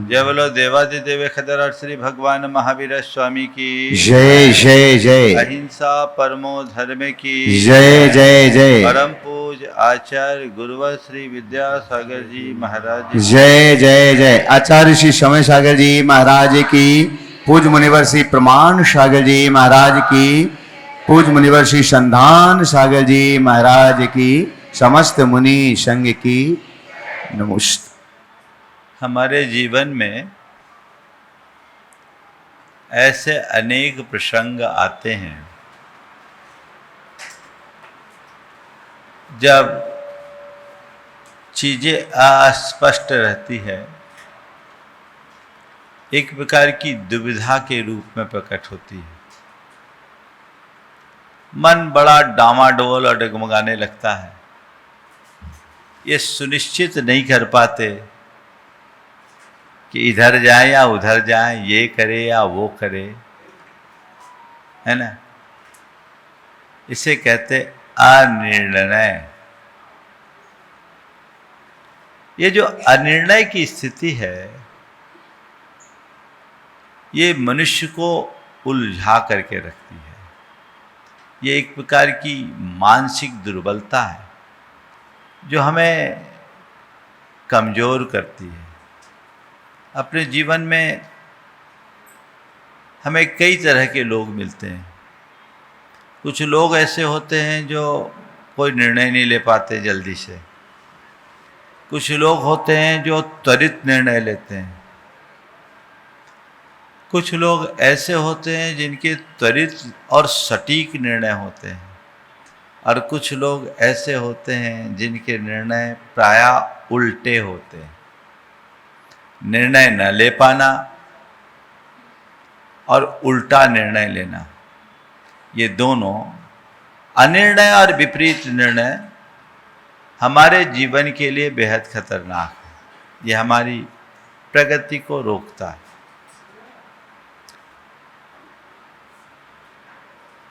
जय बोलो देवादिदेव खदराज श्री भगवान महावीर स्वामी की जय जय जय। अहिंसा परमो धर्म की जय जय जय। परम पूज आचार्य गुरुवर श्री विद्यासागर जी महाराज जय जय जय। आचार्य श्री समय सागर जी महाराज की, पूज मुनिवर श्री प्रमाण सागर जी महाराज की, पूज मुनिवर श्री संधान सागर जी महाराज की, समस्त मुनि संघ की नमस्ते। हमारे जीवन में ऐसे अनेक प्रसंग आते हैं जब चीजें अस्पष्ट रहती है, एक प्रकार की दुविधा के रूप में प्रकट होती है। मन बड़ा डामाडोल और डगमगाने लगता है। ये सुनिश्चित नहीं कर पाते कि इधर जाए या उधर जाए, ये करे या वो करे, है ना। इसे कहते अनिर्णय। ये जो अनिर्णय की स्थिति है, ये मनुष्य को उलझा करके रखती है। ये एक प्रकार की मानसिक दुर्बलता है जो हमें कमजोर करती है। अपने जीवन में हमें कई तरह के लोग मिलते हैं। कुछ लोग ऐसे होते हैं जो कोई निर्णय नहीं ले पाते जल्दी से। कुछ लोग होते हैं जो त्वरित निर्णय लेते हैं। कुछ लोग ऐसे होते हैं जिनके त्वरित और सटीक निर्णय होते हैं, और कुछ लोग ऐसे होते हैं जिनके निर्णय प्रायः उल्टे होते हैं। निर्णय न ले पाना और उल्टा निर्णय लेना, ये दोनों अनिर्णय और विपरीत निर्णय हमारे जीवन के लिए बेहद खतरनाक है। ये हमारी प्रगति को रोकता है।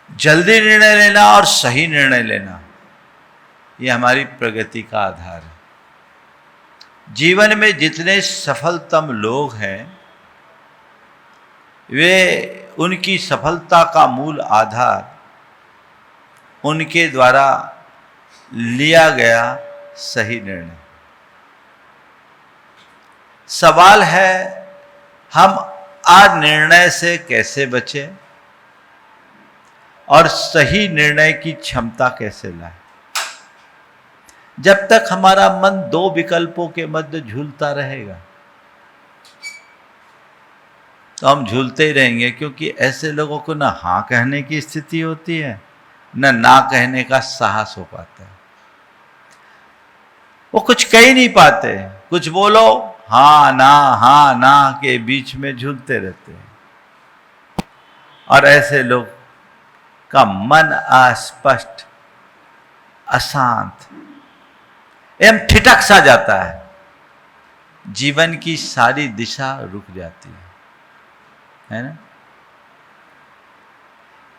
जल्दी निर्णय लेना और सही निर्णय लेना, ये हमारी प्रगति का आधार है। जीवन में जितने सफलतम लोग हैं, वे उनकी सफलता का मूल आधार उनके द्वारा लिया गया सही निर्णय। सवाल है, हम अनिर्णय से कैसे बचें और सही निर्णय की क्षमता कैसे लाएं। जब तक हमारा मन दो विकल्पों के मध्य झूलता रहेगा तो हम झूलते ही रहेंगे, क्योंकि ऐसे लोगों को ना हाँ कहने की स्थिति होती है, ना कहने का साहस हो पाता है। वो कुछ कह ही नहीं पाते। कुछ बोलो, हाँ ना के बीच में झूलते रहते हैं। और ऐसे लोग का मन अस्पष्ट, अशांत एवं ठिठक सा जाता है। जीवन की सारी दिशा रुक जाती है ना।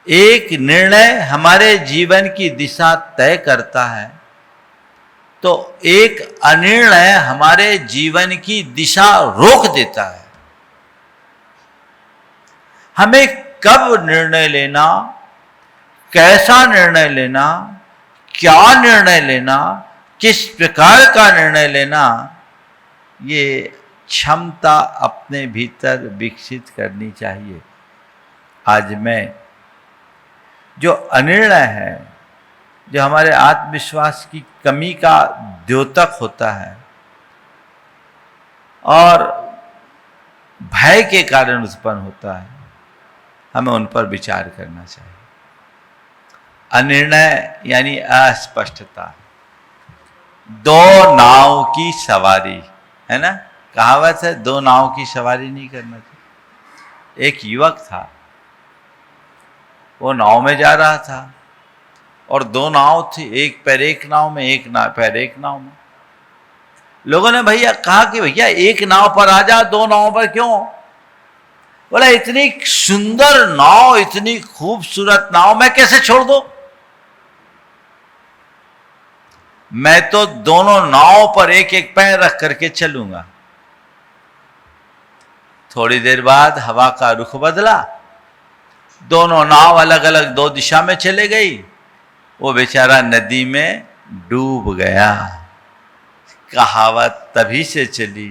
एक निर्णय हमारे जीवन की दिशा तय करता है, तो एक अनिर्णय हमारे जीवन की दिशा रोक देता है। हमें कब निर्णय लेना, कैसा निर्णय लेना, क्या निर्णय लेना, किस प्रकार का निर्णय लेना, ये क्षमता अपने भीतर विकसित करनी चाहिए। आज मैं जो अनिर्णय है, जो हमारे आत्मविश्वास की कमी का द्योतक होता है और भय के कारण उत्पन्न होता है, हमें उन पर विचार करना चाहिए। अनिर्णय यानी अस्पष्टता। दो नाव की सवारी, है ना, कहावत है, दो नाव की सवारी नहीं करना चाहिए। एक युवक था, वो नाव में जा रहा था और दो नाव थी, एक पैर एक नाव में, एक पैर एक नाव में। लोगों ने भैया कहा कि भैया एक नाव पर आ जा, दो नाव पर क्यों? बोला, इतनी सुंदर नाव, इतनी खूबसूरत नाव मैं कैसे छोड़ दूं? मैं तो दोनों नाव पर एक एक पैर रख करके चलूंगा। थोड़ी देर बाद हवा का रुख बदला, दोनों नाव अलग अलग दो दिशा में चले गई, वो बेचारा नदी में डूब गया। कहावत तभी से चली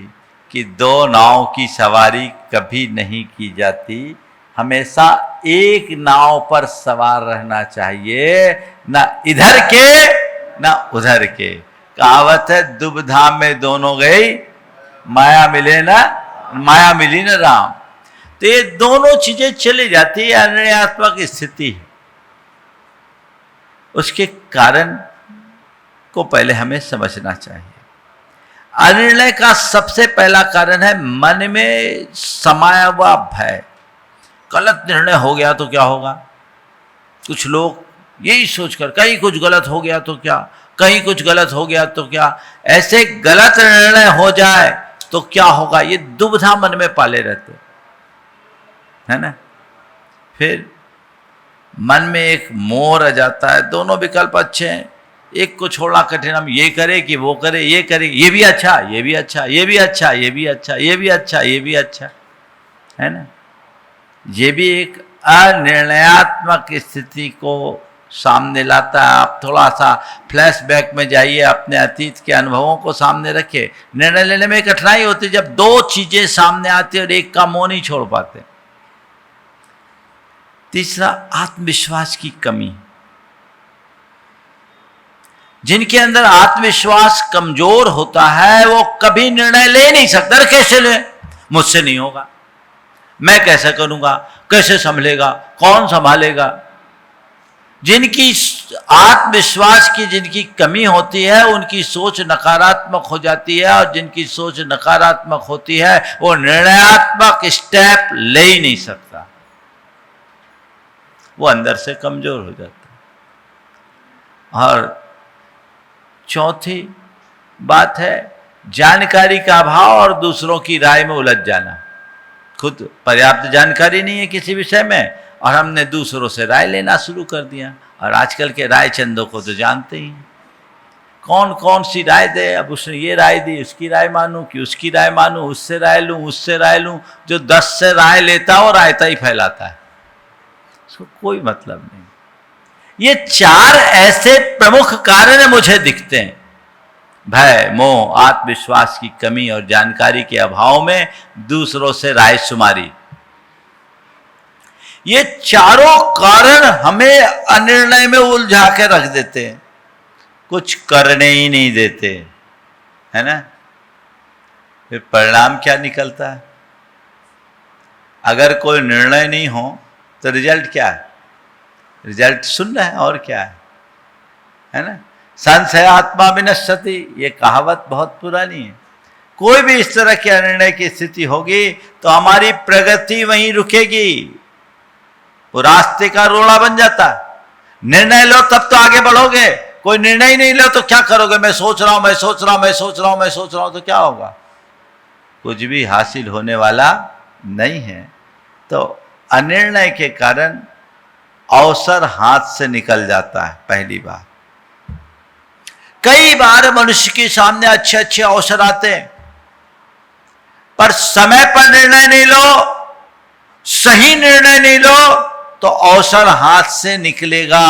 कि दो नाव की सवारी कभी नहीं की जाती, हमेशा एक नाव पर सवार रहना चाहिए, ना इधर के ना उधर के। कहावत है दुविधा में दोनों गई, माया मिली न राम। तो ये दोनों चीजें चली जाती है, अनिर्णयात्मक स्थिति है। उसके कारण को पहले हमें समझना चाहिए। अनिर्णय का सबसे पहला कारण है मन में समाया हुआ भय। गलत निर्णय हो गया तो क्या होगा? कुछ लोग यही सोचकर कहीं कुछ गलत हो गया तो क्या, कहीं कुछ गलत हो गया तो क्या, ऐसे गलत निर्णय हो जाए तो क्या होगा, ये दुविधा मन में पाले रहते है ना। फिर मन में एक मोह आ जाता है, दोनों विकल्प अच्छे हैं, एक को छोड़ना कठिन, हम ये करें कि वो करे, ये करें, ये भी अच्छा, ये भी अच्छा, ये भी अच्छा, ये भी अच्छा, ये भी अच्छा, ये भी अच्छा, है ना। ये भी एक अनिर्णयात्मक स्थिति को सामने लाता है। आप थोड़ा सा फ्लैशबैक में जाइए, अपने अतीत के अनुभवों को सामने रखिए। निर्णय लेने में कठिनाई होती है जब दो चीजें सामने आती है और एक का मोह नहीं छोड़ पाते। तीसरा, आत्मविश्वास की कमी। जिनके अंदर आत्मविश्वास कमजोर होता है वो कभी निर्णय ले नहीं सकता। कैसे ले? मुझसे नहीं होगा, मैं कैसे करूंगा, कैसे संभलेगा, कौन संभालेगा। जिनकी आत्मविश्वास की जिनकी कमी होती है उनकी सोच नकारात्मक हो जाती है, और जिनकी सोच नकारात्मक होती है वो निर्णयात्मक स्टेप ले ही नहीं सकता, वो अंदर से कमजोर हो जाता है। और चौथी बात है जानकारी का अभाव और दूसरों की राय में उलझ जाना। खुद पर्याप्त जानकारी नहीं है किसी विषय में और हमने दूसरों से राय लेना शुरू कर दिया। और आजकल के राय चंदों को तो जानते ही हैं, कौन कौन सी राय दे। अब उसने ये राय दी, उसकी राय मानूं कि उसकी राय मानूं, उससे राय लूं, उससे राय लूं। जो 10 से राय लेता है वो रायता ही फैलाता है, उसको कोई मतलब नहीं। ये 4 ऐसे प्रमुख कारण मुझे दिखते हैं, भय, मोह, आत्मविश्वास की कमी और जानकारी के अभाव में दूसरों से राय शुमारी। ये चारों कारण हमें अनिर्णय में उलझा के रख देते हैं, कुछ करने ही नहीं देते, है ना। फिर परिणाम क्या निकलता है? अगर कोई निर्णय नहीं हो तो रिजल्ट क्या है? रिजल्ट शून्य है, और क्या है ना। संशय आत्मा विनश्यति, ये कहावत बहुत पुरानी है। कोई भी इस तरह के अनिर्णय की स्थिति होगी तो हमारी प्रगति वहीं रुकेगी, वो रास्ते का रोड़ा बन जाता है। निर्णय लो तब तो आगे बढ़ोगे, कोई निर्णय ही नहीं लो तो क्या करोगे? मैं सोच रहा हूं, मैं सोच रहा हूं, मैं सोच रहा हूं, मैं सोच रहा हूं, तो क्या होगा? कुछ भी हासिल होने वाला नहीं है। तो अनिर्णय के कारण अवसर हाथ से निकल जाता है। पहली बात, कई बार मनुष्य के सामने अच्छे अच्छे अवसर आते हैं, पर समय पर निर्णय नहीं लो, सही निर्णय नहीं लो तो अवसर हाथ से निकलेगा।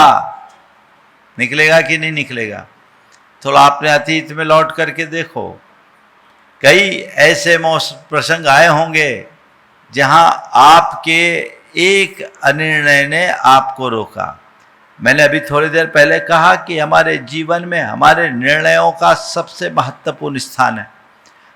निकलेगा कि नहीं निकलेगा? थोड़ा अपने अतीत में लौट करके देखो, कई ऐसे प्रसंग आए होंगे जहां आपके एक अनिर्णय ने आपको रोका। मैंने अभी थोड़ी देर पहले कहा कि हमारे जीवन में हमारे निर्णयों का सबसे महत्वपूर्ण स्थान है।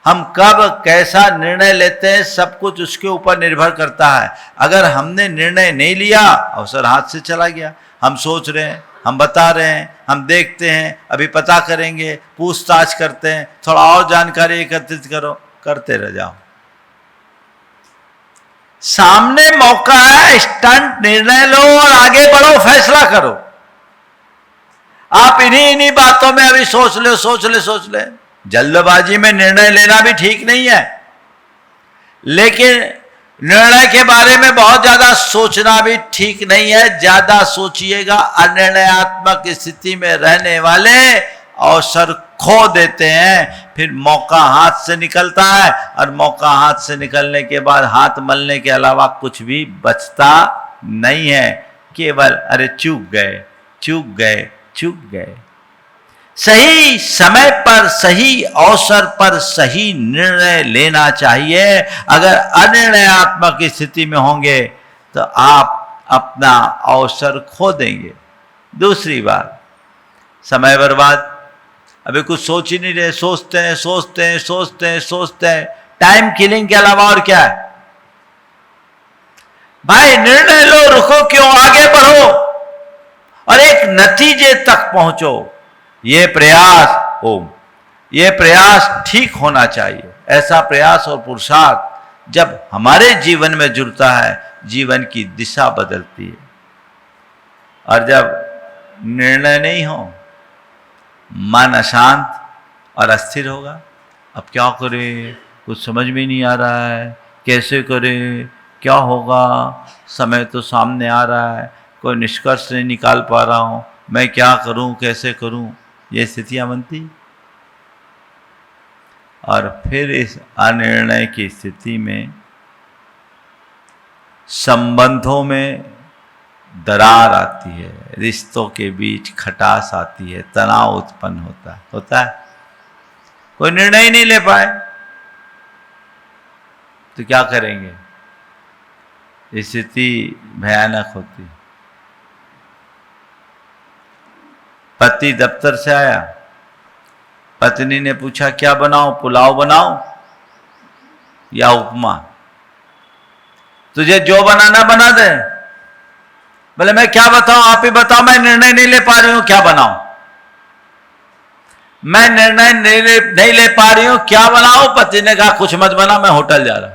हम कब कैसा निर्णय लेते हैं सब कुछ उसके ऊपर निर्भर करता है। अगर हमने निर्णय नहीं लिया, अवसर हाथ से चला गया। हम सोच रहे हैं, हम बता रहे हैं, हम देखते हैं, अभी पता करेंगे, पूछताछ करते हैं, थोड़ा और जानकारी एकत्रित करो, करते रह जाओ। सामने मौका है, स्टंट निर्णय लो और आगे बढ़ो, फैसला करो। आप इन्हीं बातों में अभी सोच ले। जल्दबाजी में निर्णय लेना भी ठीक नहीं है, लेकिन निर्णय के बारे में बहुत ज्यादा सोचना भी ठीक नहीं है। ज्यादा सोचिएगा, अनिर्णयात्मक स्थिति में रहने वाले अवसर खो देते हैं, फिर मौका हाथ से निकलता है और मौका हाथ से निकलने के बाद हाथ मलने के अलावा कुछ भी बचता नहीं है, केवल अरे चूक गए चूक गए चूक गए। सही समय पर सही अवसर पर सही निर्णय लेना चाहिए। अगर अनिर्णयात्मक स्थिति में होंगे तो आप अपना अवसर खो देंगे। दूसरी बात, समय बर्बाद। अभी कुछ सोच ही नहीं रहे, सोचते हैं सोचते हैं सोचते हैं सोचते हैं, टाइम किलिंग के अलावा और क्या है। भाई निर्णय लो, रुको क्यों, आगे बढ़ो और एक नतीजे तक पहुंचो। ये प्रयास ठीक होना चाहिए। ऐसा प्रयास और पुरुषार्थ जब हमारे जीवन में जुड़ता है, जीवन की दिशा बदलती है। और जब निर्णय नहीं हो, मन अशांत और अस्थिर होगा। अब क्या करें, कुछ समझ में नहीं आ रहा है, कैसे करें, क्या होगा, समय तो सामने आ रहा है, कोई निष्कर्ष नहीं निकाल पा रहा हूं, मैं क्या करूं, कैसे करूं, ये स्थितियां बनती। और फिर इस अनिर्णय की स्थिति में संबंधों में दरार आती है, रिश्तों के बीच खटास आती है, तनाव उत्पन्न होता है। कोई निर्णय ही नहीं ले पाए तो क्या करेंगे, स्थिति भयानक होती। पति दफ्तर से आया, पत्नी ने पूछा क्या बनाऊं, पुलाव बनाऊं या उपमा, तुझे जो बनाना बना दे। बोले मैं क्या बताऊं, आप ही बताओ, मैं निर्णय नहीं ले पा रही हूं, क्या बनाऊं, मैं निर्णय नहीं ले पा रही हूं, क्या बनाऊं। पति ने कहा कुछ मत बना, मैं होटल जा रहा हूं।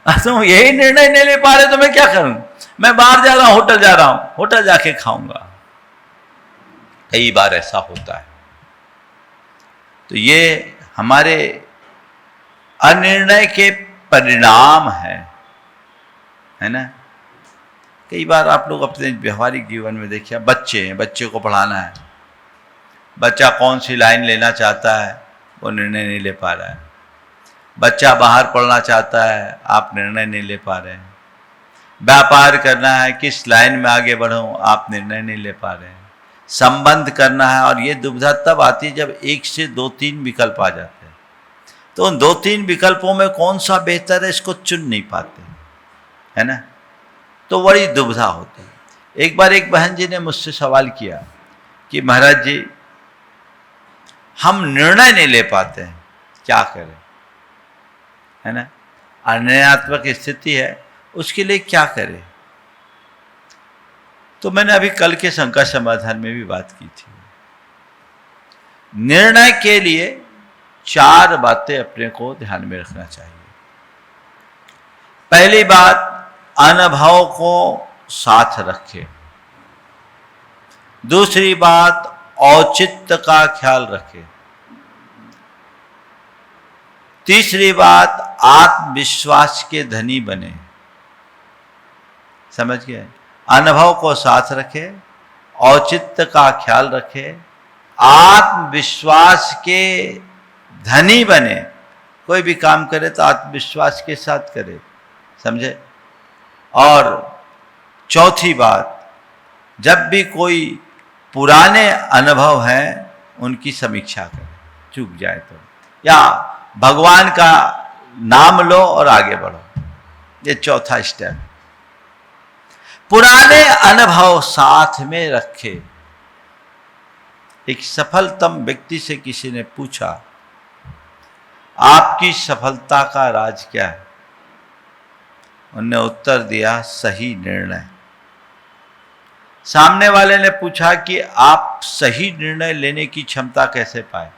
तुम यही निर्णय नहीं ले पा रहे तो मैं क्या करूं, मैं बाहर जा रहा हूं, होटल जा रहा हूं, होटल जाके खाऊंगा। कई बार ऐसा होता है। तो ये हमारे अनिर्णय के परिणाम है ना। कई बार आप लोग अपने व्यवहारिक जीवन में देखिए, बच्चे हैं, बच्चे को पढ़ाना है, बच्चा कौन सी लाइन लेना चाहता है वो निर्णय नहीं ले पा रहा है। बच्चा बाहर पढ़ना चाहता है, आप निर्णय नहीं ले पा रहे हैं। व्यापार करना है, किस लाइन में आगे बढ़ूं, आप निर्णय नहीं ले पा रहे हैं। संबंध करना है, और ये दुविधा तब आती है जब एक से 2-3 विकल्प आ जाते हैं। तो उन 2-3 विकल्पों में कौन सा बेहतर है इसको चुन नहीं पाते, है ना। तो बड़ी दुविधा होती है। एक बार एक बहन जी ने मुझसे सवाल किया कि महाराज जी हम निर्णय नहीं ले पाते हैं, क्या करें, है ना। अनिर्णयात्मक स्थिति है, उसके लिए क्या करें। तो मैंने अभी कल के शंका समाधान में भी बात की थी। निर्णय के लिए 4 बातें अपने को ध्यान में रखना चाहिए। पहली बात, अनुभव को साथ रखें। दूसरी बात, औचित्य का ख्याल रखें। तीसरी बात, आत्मविश्वास के धनी बने। समझ गए। अनुभव को साथ रखें, औचित्य का ख्याल रखें, आत्मविश्वास के धनी बने। कोई भी काम करे तो आत्मविश्वास के साथ करे, समझे। और चौथी बात, जब भी कोई पुराने अनुभव हैं उनकी समीक्षा करें, चूक जाए तो, या भगवान का नाम लो और आगे बढ़ो। ये चौथा स्टेप। पुराने अनुभव साथ में रखे। एक सफलतम व्यक्ति से किसी ने पूछा आपकी सफलता का राज क्या है। उन्होंने उत्तर दिया, सही निर्णय। सामने वाले ने पूछा कि आप सही निर्णय लेने की क्षमता कैसे पाए,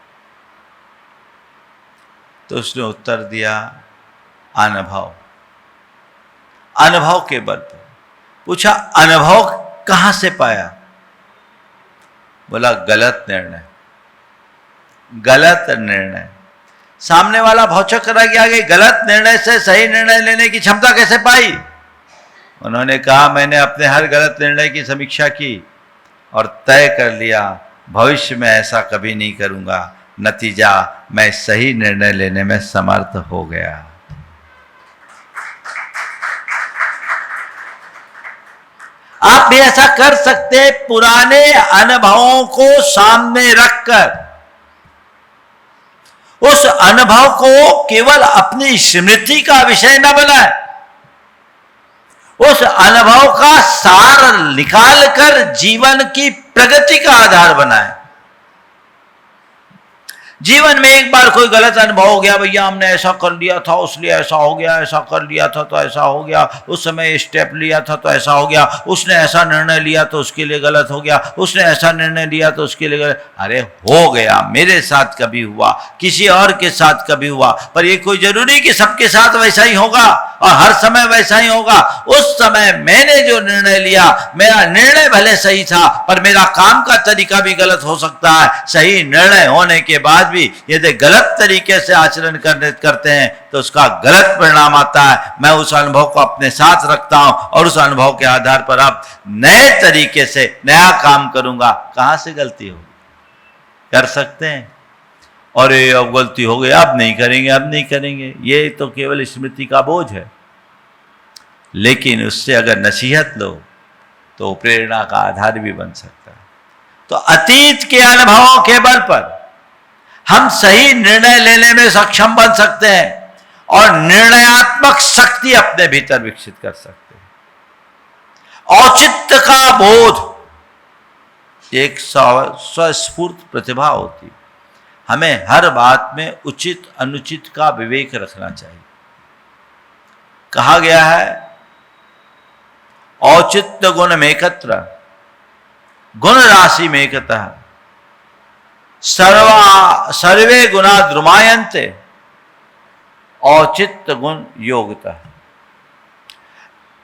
तो उसने उत्तर दिया, अनुभव। अनुभव के बल पर। पूछा अनुभव कहां से पाया, बोला गलत निर्णय। गलत निर्णय। सामने वाला भौचक करा गया कि गलत निर्णय से सही निर्णय लेने की क्षमता कैसे पाई। उन्होंने कहा मैंने अपने हर गलत निर्णय की समीक्षा की और तय कर लिया भविष्य में ऐसा कभी नहीं करूंगा। नतीजा, मैं सही निर्णय लेने में समर्थ हो गया। आप भी ऐसा कर सकते हैं, पुराने अनुभवों को सामने रखकर उस अनुभव को केवल अपनी स्मृति का विषय न बनाए, उस अनुभव का सार निकालकर जीवन की प्रगति का आधार बनाए। जीवन में एक बार कोई गलत अनुभव हो गया, भैया हमने ऐसा कर लिया था उसलिए ऐसा हो गया, ऐसा कर लिया था तो ऐसा हो गया, उस समय स्टेप लिया था तो ऐसा हो गया, उसने ऐसा निर्णय लिया तो उसके लिए गलत हो गया, उसने ऐसा निर्णय लिया तो उसके लिए गलत। अरे हो गया, मेरे साथ कभी हुआ, किसी और के साथ कभी हुआ, पर ये कोई जरूरी कि सबके साथ वैसा ही होगा और हर समय वैसा ही होगा। उस समय मैंने जो निर्णय लिया, मेरा निर्णय भले सही था पर मेरा काम का तरीका भी गलत हो सकता है। सही निर्णय होने के बाद भी यदि गलत तरीके से आचरण करते हैं तो उसका गलत परिणाम आता है। मैं उस अनुभव को अपने साथ रखता हूं और उस अनुभव के आधार पर अब नए तरीके से नया काम करूंगा। कहां से गलती होगी? कर सकते हैं और ये अब गलती हो गई, अब नहीं करेंगे, अब नहीं करेंगे, ये तो केवल स्मृति का बोझ है। लेकिन उससे अगर नसीहत लो तो प्रेरणा का आधार भी बन सकता है। तो अतीत के अनुभवों के बल पर हम सही निर्णय लेने में सक्षम बन सकते हैं और निर्णयात्मक शक्ति अपने भीतर विकसित कर सकते हैं। औचित्य का बोध एक स्वस्फूर्त प्रतिभा होती। हमें हर बात में उचित अनुचित का विवेक रखना चाहिए। कहा गया है औचित्य गुण मेकत्र गुण राशि मेकतः सर्वे गुणा द्रुमायन्ते औचित्य गुण योगतः।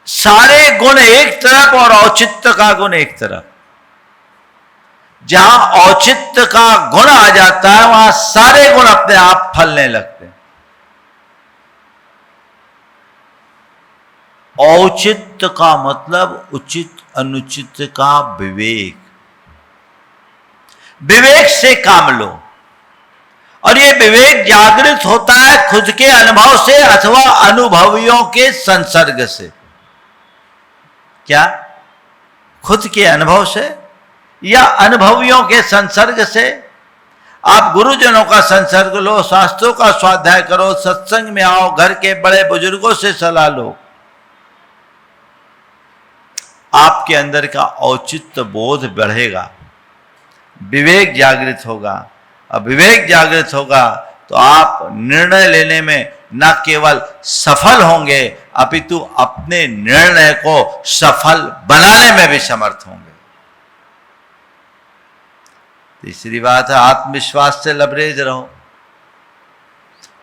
सारे गुण एक तरफ और औचित्य का गुण एक तरफ। जहां औचित्य का गुण आ जाता है वहां सारे गुण अपने आप फलने लगते हैं। औचित्य का मतलब उचित अनुचित का विवेक। विवेक से काम लो और ये विवेक जागृत होता है खुद के अनुभव से अथवा अनुभवियों के संसर्ग से। क्या? खुद के अनुभव से या अनुभवियों के संसर्ग से। आप गुरुजनों का संसर्ग लो, शास्त्रों का स्वाध्याय करो, सत्संग में आओ, घर के बड़े बुजुर्गों से सलाह लो। आपके अंदर का औचित्य बोध बढ़ेगा, विवेक जागृत होगा और विवेक जागृत होगा तो आप निर्णय लेने में न केवल सफल होंगे अपितु अपने निर्णय को सफल बनाने में भी समर्थ होंगे। तीसरी बात है आत्मविश्वास से लबरेज रहो।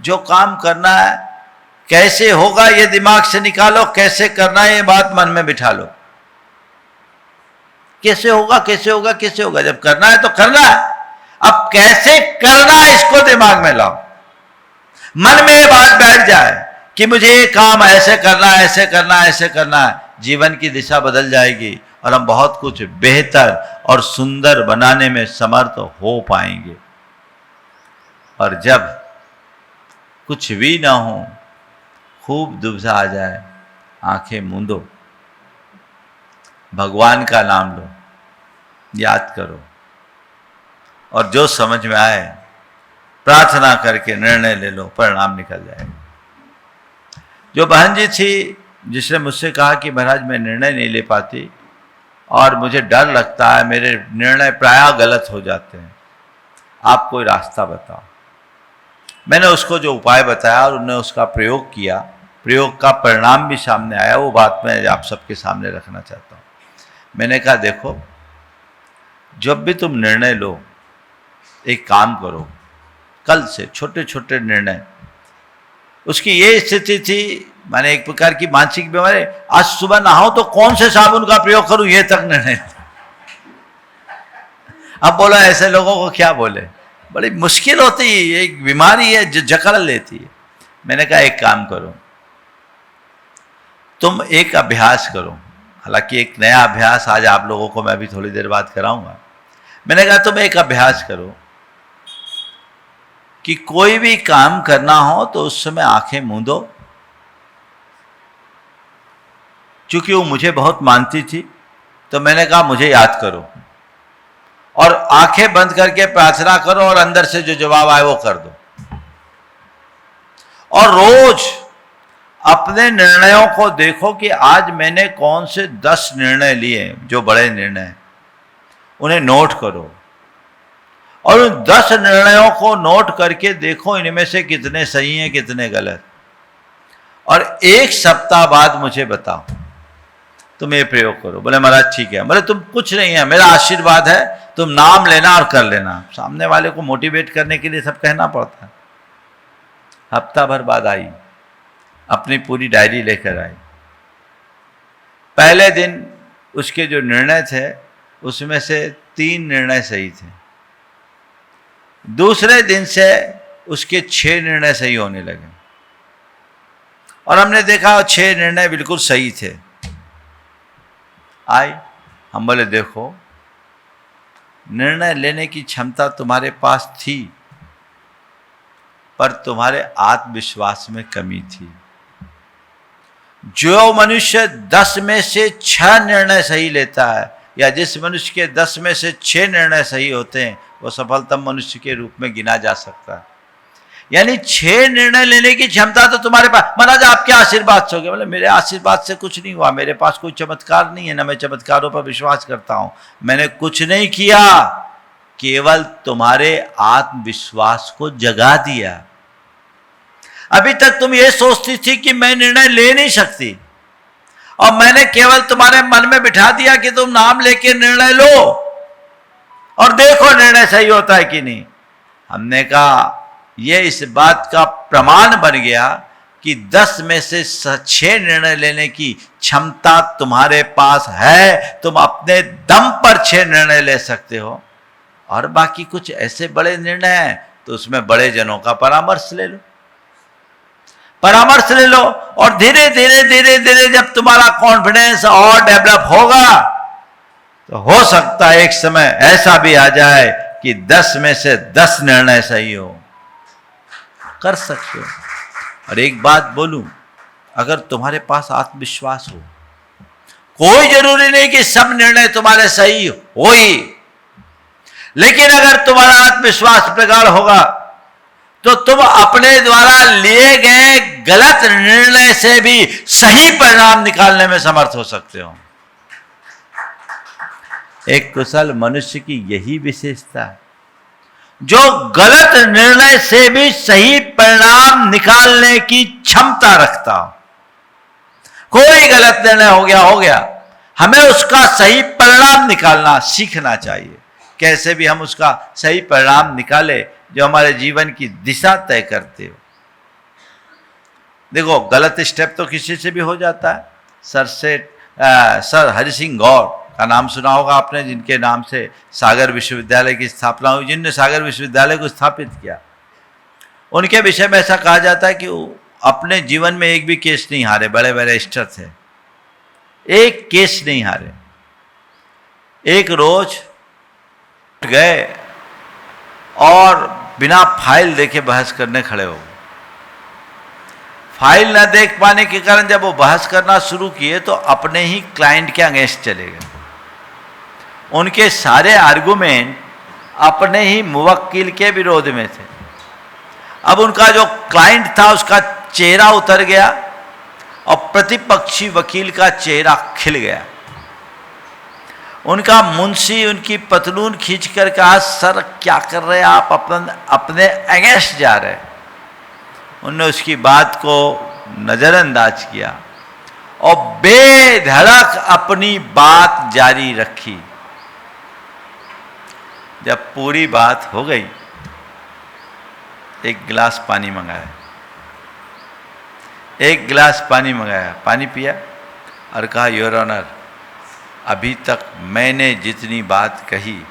जो काम करना है कैसे होगा ये दिमाग से निकालो, कैसे करना है ये बात मन में बिठा लो। कैसे होगा, कैसे होगा, कैसे होगा? जब करना है तो करना है, अब कैसे करना है इसको दिमाग में लाओ। मन में ये बात बैठ जाए कि मुझे ये काम ऐसे करना है, ऐसे करना है, ऐसे करना है, जीवन की दिशा बदल जाएगी और हम बहुत कुछ बेहतर और सुंदर बनाने में समर्थ हो पाएंगे। और जब कुछ भी ना हो, खूब दुविधा आ जाए, आंखें मूंदो, भगवान का नाम लो, याद करो और जो समझ में आए प्रार्थना करके निर्णय ले लो, परिणाम निकल जाएगा। जो बहन जी थी जिसने मुझसे कहा कि महाराज मैं निर्णय नहीं ले पाती और मुझे डर लगता है, मेरे निर्णय प्रायः गलत हो जाते हैं, आप कोई रास्ता बताओ। मैंने उसको जो उपाय बताया और उन्होंने उसका प्रयोग किया, प्रयोग का परिणाम भी सामने आया, वो बात मैं आप सबके सामने रखना चाहता हूँ। मैंने कहा देखो, जब भी तुम निर्णय लो, एक काम करो, कल से छोटे छोटे निर्णय। उसकी ये स्थिति थी, मैंने एक प्रकार की मानसिक बीमारी, आज सुबह नहाऊं तो कौन से साबुन का प्रयोग करूं ये तक निर्णय। अब बोला ऐसे लोगों को क्या बोले, बड़ी मुश्किल होती है, एक बीमारी है जो जकड़ लेती है। मैंने कहा एक काम करो, तुम एक अभ्यास करो, हालांकि एक नया अभ्यास आज आप लोगों को मैं अभी थोड़ी देर बाद कराऊंगा। मैंने कहा तुम एक अभ्यास करो कि कोई भी काम करना हो तो उस समय आंखें मूंदो। चूंकि वो मुझे बहुत मानती थी तो मैंने कहा मुझे याद करो और आंखें बंद करके प्रार्थना करो और अंदर से जो जवाब आए वो कर दो। और रोज अपने निर्णयों को देखो कि आज मैंने कौन से 10 निर्णय लिए जो बड़े निर्णय, उन्हें नोट करो और उन 10 निर्णयों को नोट करके देखो इनमें से कितने सही हैं कितने गलत, और 1 सप्ताह बाद मुझे बताओ। तुम ये प्रयोग करो। बोले महाराज ठीक है। बोले तुम कुछ नहीं है, मेरा आशीर्वाद है, तुम नाम लेना और कर लेना। सामने वाले को मोटिवेट करने के लिए सब कहना पड़ता है। हफ्ता भर बाद आई, अपनी पूरी डायरी लेकर आई। पहले दिन उसके जो निर्णय थे उसमें से 3 निर्णय सही थे। दूसरे दिन से उसके 6 निर्णय सही होने लगे और हमने देखा 6 निर्णय बिल्कुल सही थे। आई, हम बोले देखो निर्णय लेने की क्षमता तुम्हारे पास थी पर तुम्हारे आत्मविश्वास में कमी थी। जो मनुष्य 10 में से 6 निर्णय सही लेता है या जिस मनुष्य के 10 में से 6 निर्णय सही होते हैं वो सफलतम मनुष्य के रूप में गिना जा सकता है। यानी 6 निर्णय लेने की क्षमता तो तुम्हारे पास। महाराज आपके आशीर्वाद से हो गया। बोले मेरे आशीर्वाद से कुछ नहीं हुआ, मेरे पास कोई चमत्कार नहीं है, ना मैं चमत्कारों पर विश्वास करता हूं। मैंने कुछ नहीं किया, केवल तुम्हारे आत्मविश्वास को जगा दिया। अभी तक तुम ये सोचती थी कि मैं निर्णय ले नहीं सकती और मैंने केवल तुम्हारे मन में बिठा दिया कि तुम नाम लेके निर्णय लो और देखो निर्णय सही होता है कि नहीं। हमने कहा यह इस बात का प्रमाण बन गया कि 10 में से 6 निर्णय लेने की क्षमता तुम्हारे पास है। तुम अपने दम पर 6 निर्णय ले सकते हो और बाकी कुछ ऐसे बड़े निर्णय हैं तो उसमें बड़े जनों का परामर्श ले लो, परामर्श ले लो। और धीरे धीरे धीरे धीरे जब तुम्हारा कॉन्फिडेंस और डेवलप होगा तो हो सकता है एक समय ऐसा भी आ जाए कि 10 में से 10 निर्णय सही हो। कर सकते हो। और एक बात बोलूं, अगर तुम्हारे पास आत्मविश्वास हो, कोई जरूरी नहीं कि सब निर्णय तुम्हारे सही हो ही, लेकिन अगर तुम्हारा आत्मविश्वास प्रगाढ़ होगा तो तुम अपने द्वारा लिए गए गलत निर्णय से भी सही परिणाम निकालने में समर्थ हो सकते हो। एक कुशल मनुष्य की यही विशेषता है, जो गलत निर्णय से भी सही परिणाम निकालने की क्षमता रखता हो। कोई गलत निर्णय हो गया, हमें उसका सही परिणाम निकालना सीखना चाहिए। कैसे भी हम उसका सही परिणाम निकाले जो हमारे जीवन की दिशा तय करते हो। देखो गलत स्टेप तो किसी से भी हो जाता है। सर हरि सिंह गौर का नाम सुना होगा आपने, जिनके नाम से सागर विश्वविद्यालय की स्थापना हुई, जिनने सागर विश्वविद्यालय को स्थापित किया। उनके विषय में ऐसा कहा जाता है कि वो अपने जीवन में एक भी केस नहीं हारे। बड़े बैरिस्टर थे, एक केस नहीं हारे। एक रोज गए और बिना फाइल देखे बहस करने खड़े हो गए। फाइल न देख पाने के कारण जब वो बहस करना शुरू किए तो अपने ही क्लाइंट के अगेंस्ट चले गए। उनके सारे आर्गुमेंट अपने ही मुवक्किल के विरोध में थे। अब उनका जो क्लाइंट था उसका चेहरा उतर गया और प्रतिपक्षी वकील का चेहरा खिल गया। उनका मुंशी उनकी पतलून खींच कर कहा, सर क्या कर रहे हैं आप, अपने अगेंस्ट जा रहे हैं। उन्होंने उसकी बात को नज़रअंदाज किया और बेधड़क अपनी बात जारी रखी। जब पूरी बात हो गई, एक गिलास पानी मंगाया, पानी पिया और कहा, योर ऑनर, अभी तक मैंने जितनी बात कही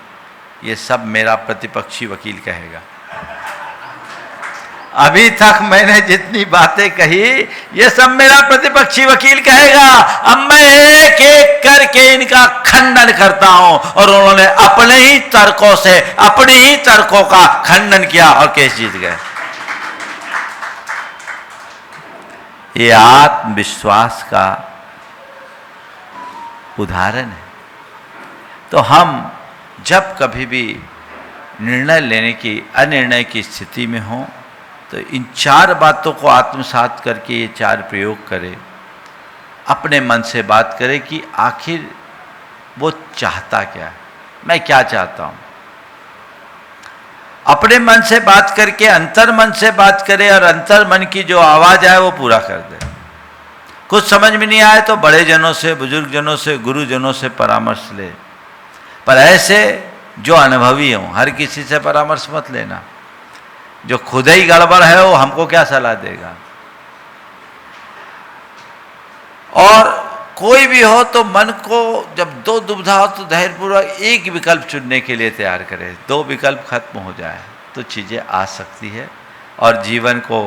ये सब मेरा प्रतिपक्षी वकील कहेगा। अभी तक मैंने जितनी बातें कही ये सब मेरा प्रतिपक्षी वकील कहेगा, अब मैं एक एक करके इनका खंडन करता हूं। और उन्होंने अपने ही तर्कों से अपने ही तर्कों का खंडन किया और केस जीत गए। ये आत्मविश्वास का उदाहरण है। तो हम जब कभी भी निर्णय लेने की अनिर्णय की स्थिति में हों तो इन 4 बातों को आत्मसात करके ये 4 प्रयोग करें। अपने मन से बात करें कि आखिर वो चाहता क्या है, मैं क्या चाहता हूँ। अपने मन से बात करके अंतर मन से बात करें और अंतर मन की जो आवाज़ आए वो पूरा कर दे। कुछ समझ में नहीं आए तो बड़े जनों से, बुजुर्ग जनों से, गुरुजनों से परामर्श ले, पर ऐसे जो अनुभवी हों। हर किसी से परामर्श मत लेना। जो खुद ही गड़बड़ है वो हमको क्या सलाह देगा। और कोई भी हो तो मन को जब 2 दुविधा हो तो धैर्यपूर्वक एक विकल्प चुनने के लिए तैयार करें। 2 विकल्प खत्म हो जाए तो चीज़ें आ सकती है और जीवन को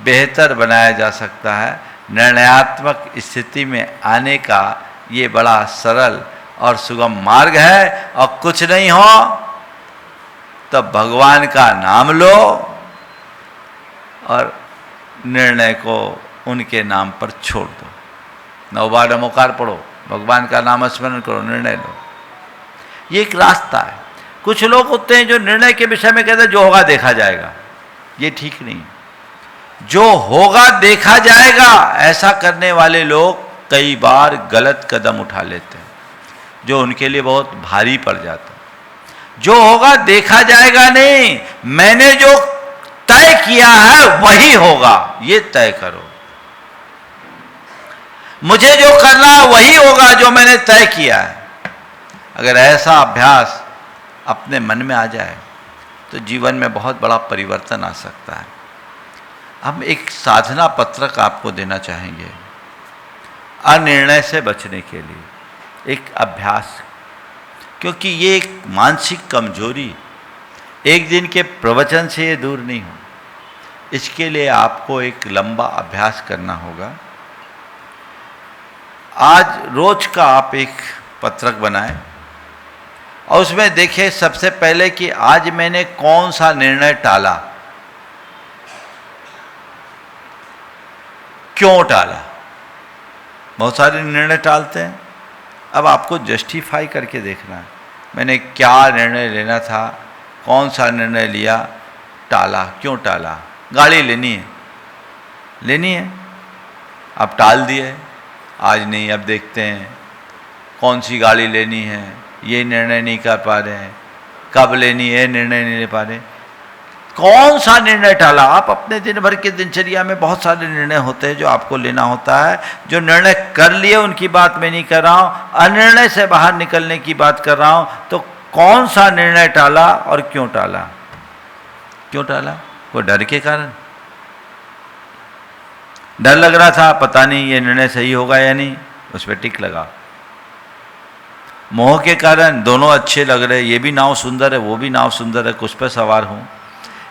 बेहतर बनाया जा सकता है। निर्णयात्मक स्थिति में आने का ये बड़ा सरल और सुगम मार्ग है। और कुछ नहीं हो तब भगवान का नाम लो और निर्णय को उनके नाम पर छोड़ दो। 9 बार नमोकार पढ़ो, भगवान का नाम स्मरण करो, निर्णय लो। ये एक रास्ता है। कुछ लोग होते हैं जो निर्णय के विषय में कहते हैं जो होगा देखा जाएगा। ये ठीक नहीं। जो होगा देखा जाएगा ऐसा करने वाले लोग कई बार गलत कदम उठा लेते हैं जो उनके लिए बहुत भारी पड़ जाता है। जो होगा देखा जाएगा नहीं, मैंने जो तय किया है वही होगा, ये तय करो। मुझे जो करना है वही होगा जो मैंने तय किया है। अगर ऐसा अभ्यास अपने मन में आ जाए तो जीवन में बहुत बड़ा परिवर्तन आ सकता है। हम एक साधना पत्रक आपको देना चाहेंगे अनिर्णय से बचने के लिए, एक अभ्यास। क्योंकि ये एक मानसिक कमजोरी एक दिन के प्रवचन से ये दूर नहीं हो। इसके लिए आपको एक लंबा अभ्यास करना होगा। आज रोज का आप एक पत्रक बनाएं और उसमें देखें सबसे पहले कि आज मैंने कौन सा निर्णय टाला, क्यों टाला। बहुत सारे निर्णय टालते हैं। अब आपको जस्टिफाई करके देखना है, मैंने क्या निर्णय लेना था, कौन सा निर्णय लिया, टाला, क्यों टाला। गाड़ी लेनी है, अब टाल दिए, आज नहीं, अब देखते हैं कौन सी गाड़ी लेनी है, ये निर्णय नहीं कर पा रहे हैं, कब लेनी है निर्णय नहीं ले पा रहे। कौन सा निर्णय टाला। आप अपने दिन भर के दिनचर्या में बहुत सारे निर्णय होते हैं जो आपको लेना होता है। जो निर्णय कर लिए उनकी बात मैं नहीं कर रहा हूँ, अनिर्णय से बाहर निकलने की बात कर रहा हूँ। तो कौन सा निर्णय टाला और क्यों टाला। क्यों टाला? कोई डर के कारण, डर लग रहा था, पता नहीं ये निर्णय सही होगा या नहीं, उस पर टिक लगा। मोह के कारण, दोनों अच्छे लग रहे, ये भी नाव सुंदर है वो भी नाव सुंदर है, कुछ पर सवार हूँ,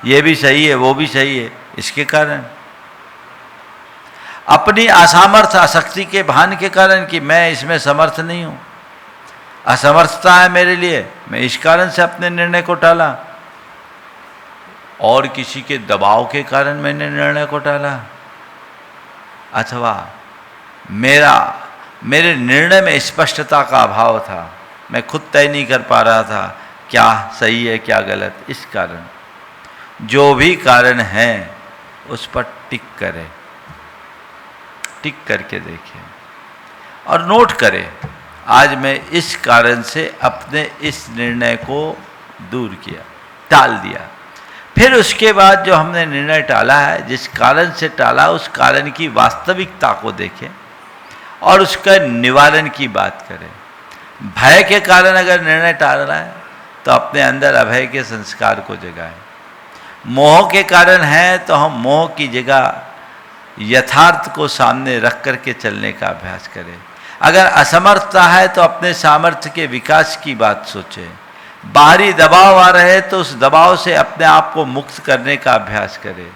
ये भी सही है वो भी सही है, इसके कारण। अपनी असामर्थ्य आसक्ति के भान के कारण कि मैं इसमें समर्थ नहीं हूँ, असमर्थता है मेरे लिए, मैं इस कारण से अपने निर्णय को टाला। और किसी के दबाव के कारण मैंने निर्णय को टाला, अथवा मेरे निर्णय में स्पष्टता का अभाव था, मैं खुद तय नहीं कर पा रहा था क्या सही है क्या गलत। इस कारण जो भी कारण है उस पर टिक करें, टिक करके देखें और नोट करें, आज मैं इस कारण से अपने इस निर्णय को दूर किया, टाल दिया। फिर उसके बाद जो हमने निर्णय टाला है, जिस कारण से टाला, उस कारण की वास्तविकता को देखें और उसका निवारण की बात करें। भय के कारण अगर निर्णय टाल रहा है तो अपने अंदर अभय के संस्कार को जगाएं। मोह के कारण है तो हम मोह की जगह यथार्थ को सामने रख करके चलने का अभ्यास करें। अगर असमर्थता है तो अपने सामर्थ्य के विकास की बात सोचें। बाहरी दबाव आ रहे तो उस दबाव से अपने आप को मुक्त करने का अभ्यास करें।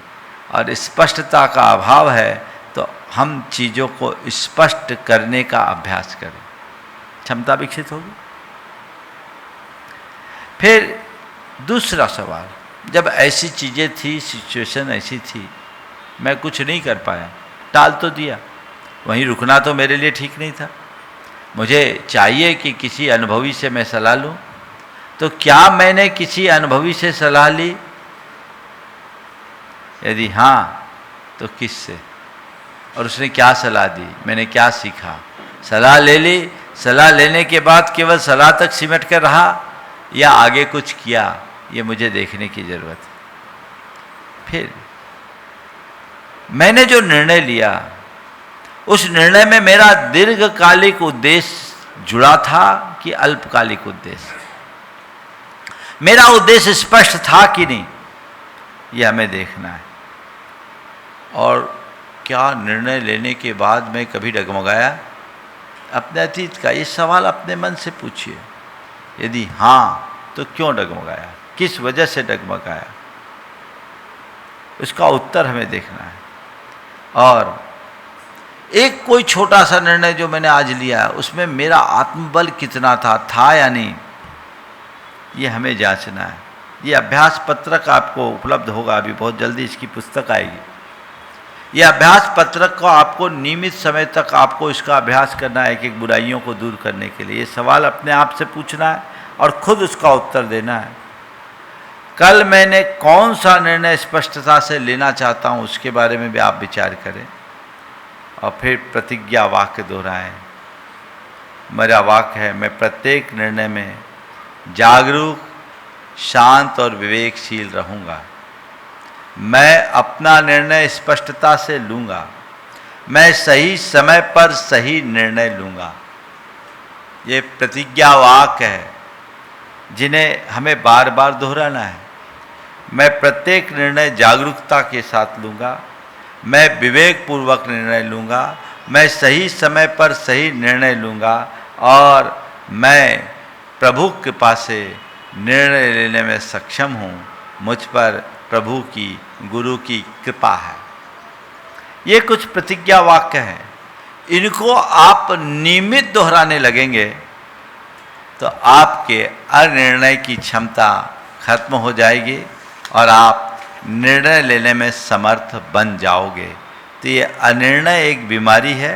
और स्पष्टता का अभाव है, तो हम चीज़ों को स्पष्ट करने का अभ्यास करें, क्षमता विकसित होगी। फिर दूसरा सवाल, जब ऐसी चीज़ें थी, सिचुएशन ऐसी थी, मैं कुछ नहीं कर पाया, टाल तो दिया, वहीं रुकना तो मेरे लिए ठीक नहीं था। मुझे चाहिए कि किसी अनुभवी से मैं सलाह लूँ, तो क्या मैंने किसी अनुभवी से सलाह ली? यदि हाँ, तो किससे, और उसने क्या सलाह दी, मैंने क्या सीखा? सलाह ले ली, सलाह लेने के बाद केवल सलाह तक सिमट कर रहा या आगे कुछ किया, ये मुझे देखने की ज़रूरत है। फिर मैंने जो निर्णय लिया, उस निर्णय में मेरा दीर्घकालिक उद्देश्य जुड़ा था कि अल्पकालिक उद्देश्य? मेरा उद्देश्य स्पष्ट था कि नहीं, यह हमें देखना है। और क्या निर्णय लेने के बाद मैं कभी डगमगाया? अपने अतीत का ये सवाल अपने मन से पूछिए। यदि हाँ, तो क्यों डगमगाया, किस वजह से डगमगाया, उसका उत्तर हमें देखना है। और एक कोई छोटा सा निर्णय जो मैंने आज लिया, उसमें मेरा आत्मबल कितना था या नहीं, ये हमें जांचना है। ये अभ्यास पत्रक आपको उपलब्ध होगा, अभी बहुत जल्दी इसकी पुस्तक आएगी। ये अभ्यास पत्रक को आपको नियमित समय तक आपको इसका अभ्यास करना है, एक बुराइयों को दूर करने के लिए। ये सवाल अपने आप से पूछना है और खुद उसका उत्तर देना है। कल मैंने कौन सा निर्णय स्पष्टता से लेना चाहता हूँ, उसके बारे में भी आप विचार करें और फिर प्रतिज्ञा वाक्य दोहराएं। मेरा वाक्य है, मैं प्रत्येक निर्णय में जागरूक, शांत और विवेकशील रहूँगा। मैं अपना निर्णय स्पष्टता से लूँगा। मैं सही समय पर सही निर्णय लूँगा। ये प्रतिज्ञा वाक्य है जिन्हें हमें बार बार दोहराना है। मैं प्रत्येक निर्णय जागरूकता के साथ लूँगा। मैं विवेकपूर्वक निर्णय लूँगा। मैं सही समय पर सही निर्णय लूँगा और मैं प्रभु की कृपा से निर्णय लेने में सक्षम हूँ। मुझ पर प्रभु की, गुरु की कृपा है। ये कुछ प्रतिज्ञा वाक्य हैं। इनको आप नियमित दोहराने लगेंगे तो आपके अनिर्णय की क्षमता खत्म हो जाएगी और आप निर्णय लेने में समर्थ बन जाओगे। तो ये अनिर्णय एक बीमारी है,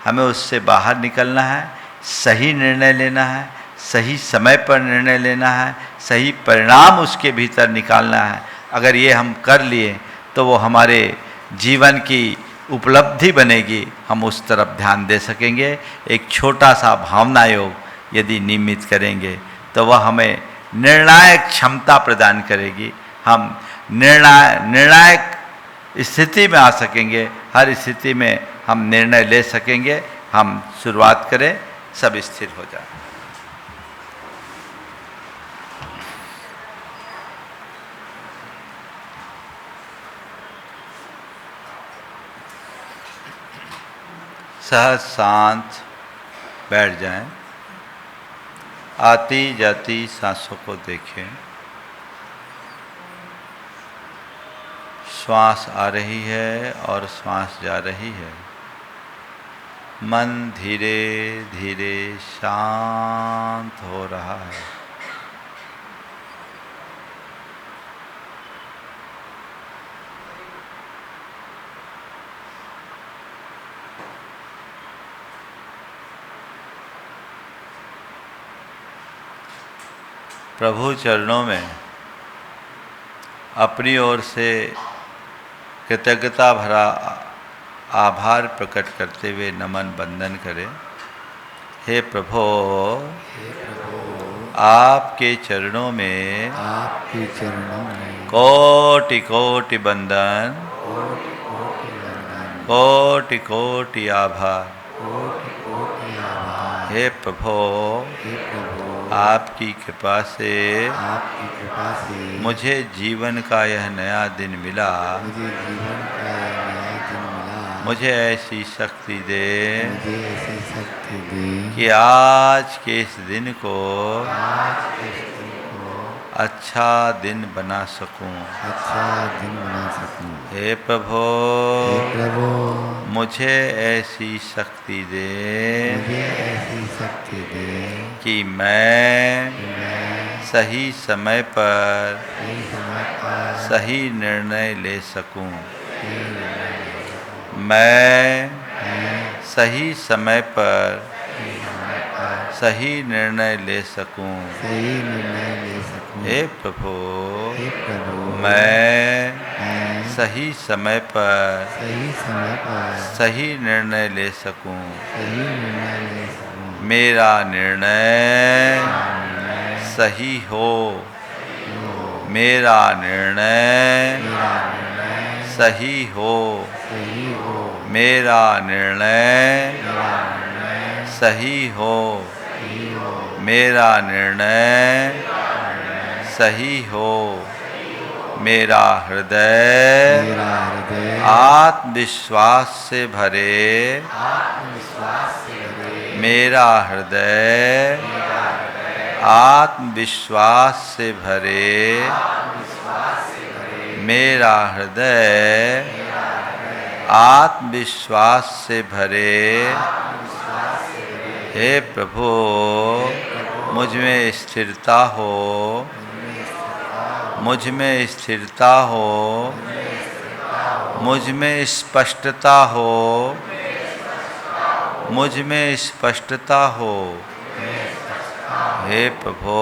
हमें उससे बाहर निकलना है। सही निर्णय लेना है, सही समय पर निर्णय लेना है, सही परिणाम उसके भीतर निकालना है। अगर ये हम कर लिए तो वो हमारे जीवन की उपलब्धि बनेगी, हम उस तरफ ध्यान दे सकेंगे। एक छोटा सा भावना योग यदि नियमित करेंगे तो वह हमें निर्णायक क्षमता प्रदान करेगी। हम निर्णायक स्थिति में आ सकेंगे। हर स्थिति में हम निर्णय ले सकेंगे। हम शुरुआत करें, सब स्थिर हो जाए। सहज शांत बैठ जाएं। आती जाती सांसों को देखें। श्वास आ रही है और श्वास जा रही है। मन धीरे धीरे शांत हो रहा है। प्रभु चरणों में अपनी ओर से कृतज्ञता भरा आभार प्रकट करते हुए नमन वंदन करें। हे प्रभु, आपके चरणों में कोटि कोटि वंदन, कोटि कोटि आभार। हे प्रभु, आपकी कृपा से मुझे जीवन का यह नया दिन मिला। मुझे ऐसी शक्ति दे कि आज के इस दिन को अच्छा दिन बना सकूं। अच्छा दिन बना सकूं। हे प्रभु हे प्रभु मुझे ऐसी शक्ति दे मुझे ऐसी शक्ति दे कि मैं कि मैं सही समय पर सही समय पर सही निर्णय ले सकूं। सही निर्णय ले सकूं। मैं मैं सही समय पर सही समय पर सही निर्णय ले सकूं। सही निर्णय ले सकूं। हे प्रभु हे प्रभु मैं मैं सही समय पर सही समय पर सही निर्णय ले सकूं। सही निर्णय ले सकूं। मेरा निर्णय सही हो। मेरा निर्णय मेरा निर्णय सही हो। सही हो। मेरा निर्णय मेरा निर्णय सही हो। सही हो। मेरा निर्णय सही हो। मेरा हृदय मेरा हृदय आत्मविश्वास से भरे। आत्मविश्वास से भरे। मेरा हृदय आत्मविश्वास से भरे। मेरा हृदय आत्मविश्वास से भरे। हे प्रभु मुझ में स्थिरता हो। मुझ में स्थिरता हो। मुझ में स्पष्टता हो। मुझ में स्पष्टता हो। हे प्रभु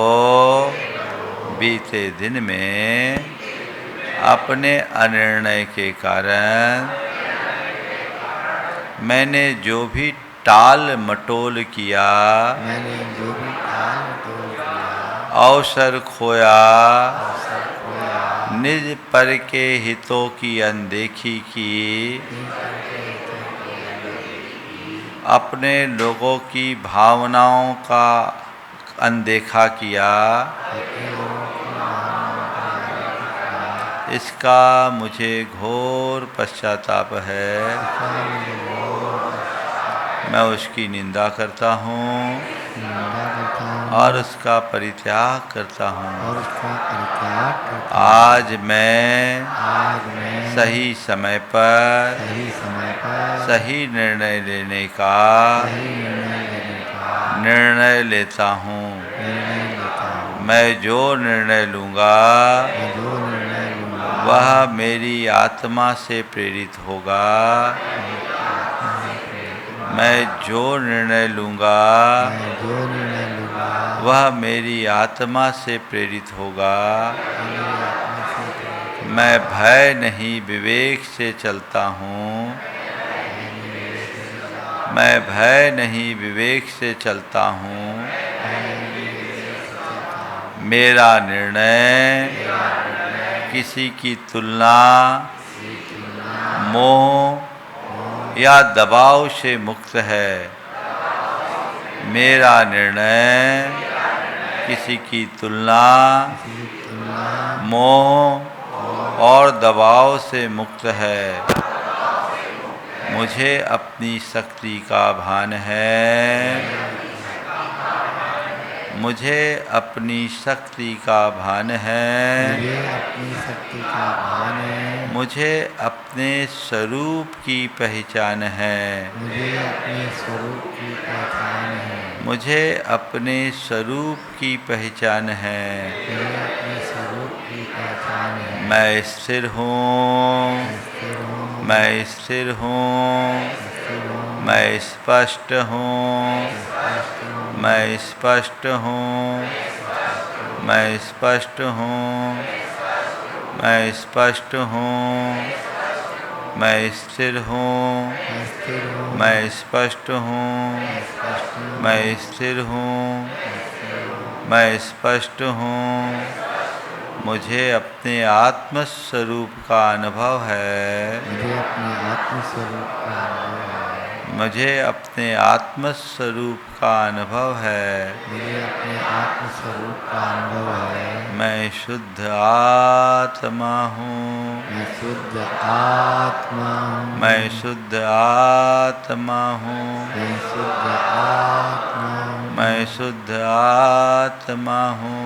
बीते दिन में अपने अनिर्णय के कारण मैंने जो भी टाल मटोल किया, मैंने जो भी टाल मटोल किया, अवसर खोया, अवसर खोया, निज पर के हितों की अनदेखी की, अपने लोगों की भावनाओं का अनदेखा किया, इसका मुझे घोर पश्चाताप है। मैं उसकी निंदा करता हूँ और उसका परित्याग करता हूँ। और उसका परित्याग करता हूँ। आज मैं सही समय पर सही समय पर सही निर्णय लेने का सही निर्णय लेने का निर्णय लेता हूँ। निर्णय लेता हूँ। मैं जो निर्णय लूँगा मैं जो निर्णय लूँगा वह मेरी आत्मा से प्रेरित होगा। मैं जो निर्णय लूँगा मैं जो निर्णय लूँगा वह मेरी आत्मा से प्रेरित होगा। मेरी आत्मा से प्रेरित होगा। मैं भय नहीं विवेक से चलता हूँ। मैं भय नहीं विवेक से चलता हूँ। मेरा निर्णय किसी की तुलना, मोह या दबाव से मुक्त है। मेरा निर्णय किसी की तुलना, मोह और दबाव से मुक्त है। मुझे अपनी शक्ति का भान है। मुझे अपनी शक्ति का भान है। मुझे अपनी शक्ति का भान है। मुझे अपने स्वरूप की पहचान है। मुझे अपने स्वरूप की पहचान है। मुझे अपने स्वरूप की पहचान है। मुझे अपने स्वरूप की पहचान है। मैं स्थिर हूँ। स्थिर हूँ। मैं स्थिर हूँ। स्थिर हूँ। मैं स्पष्ट हूँ। स्पष्ट हूँ। मैं स्पष्ट हूँ। मैं स्पष्ट हूँ। मैं स्पष्ट हूँ। मैं स्थिर हूँ। मैं स्थिर हूँ। मैं स्पष्ट हूँ। स्पष्ट हूँ। मैं स्थिर हूँ। मैं स्पष्ट हूँ। मुझे अपने आत्म स्वरूप का अनुभव है। मुझे अपने आत्म स्वरूप का अनुभव है। मुझे अपने आत्म स्वरूप का अनुभव है। मुझे अपने आत्म स्वरूप का अनुभव है। मैं शुद्ध आत्मा हूँ। मैं शुद्ध आत्मा हूँ। मैं शुद्ध आत्मा हूँ। मैं शुद्ध आत्मा हूँ। मैं शुद्ध आत्मा हूँ।